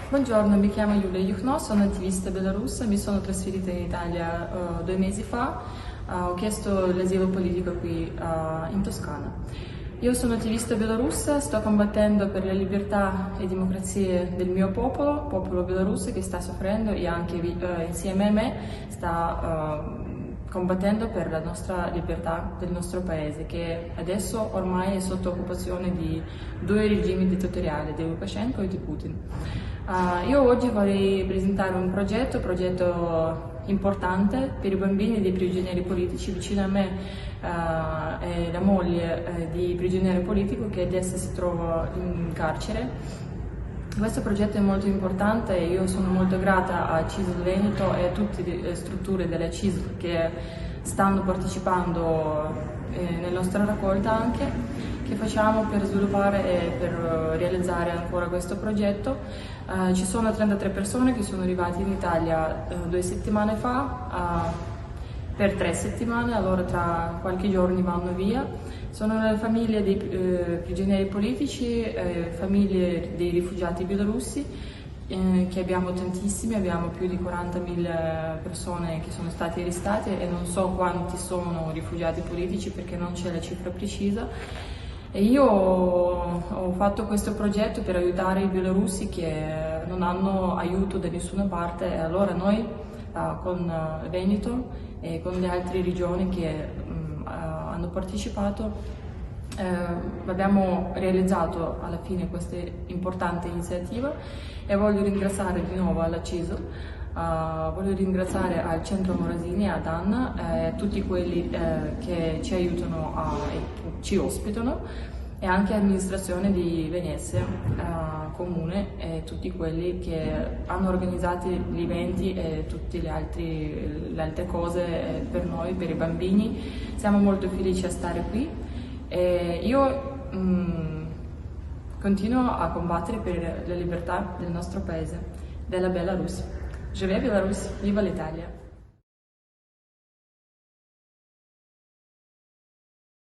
Buongiorno, mi chiamo Yulia Yukhno, sono attivista belarussa, mi sono trasferita in Italia 2 mesi fa, ho chiesto l'asilo politico qui in Toscana. Io sono attivista belarussa, sto combattendo per la libertà e democrazia del mio popolo belarusso che sta soffrendo e anche insieme a me sta combattendo per la nostra libertà del nostro paese, che adesso ormai è sotto occupazione di 2 regimi dittatoriali, di Lukashenko e di Putin. Io oggi vorrei presentare un progetto importante per i bambini dei prigionieri politici. Vicino a me è la moglie di prigioniero politico che adesso si trova in carcere. Questo progetto è molto importante e io sono molto grata a CISL Veneto e a tutte le strutture della CISL che stanno partecipando nella nostra raccolta anche, che facciamo per sviluppare e per realizzare ancora questo progetto. Ci sono 33 persone che sono arrivate in Italia 2 settimane fa, per 3 settimane, allora tra qualche giorno vanno via. Sono le famiglie dei prigionieri politici, famiglie dei rifugiati bielorussi, che abbiamo tantissimi, abbiamo più di 40.000 persone che sono state arrestate e non so quanti sono rifugiati politici perché non c'è la cifra precisa. E io ho fatto questo progetto per aiutare i bielorussi che non hanno aiuto da nessuna parte, e allora noi con Veneto e con le altre regioni che hanno partecipato abbiamo realizzato alla fine questa importante iniziativa e voglio ringraziare di nuovo alla CISL, voglio ringraziare al Centro Morasini, ad Anna e a tutti quelli che ci aiutano e ci ospitano, e anche all'amministrazione di Venezia, comune, e tutti quelli che hanno organizzato gli eventi e tutte le altre cose per noi, per i bambini. Siamo molto felici a stare qui e io continuo a combattere per la libertà del nostro paese, della Belarus. Живе Belarus, viva l'Italia!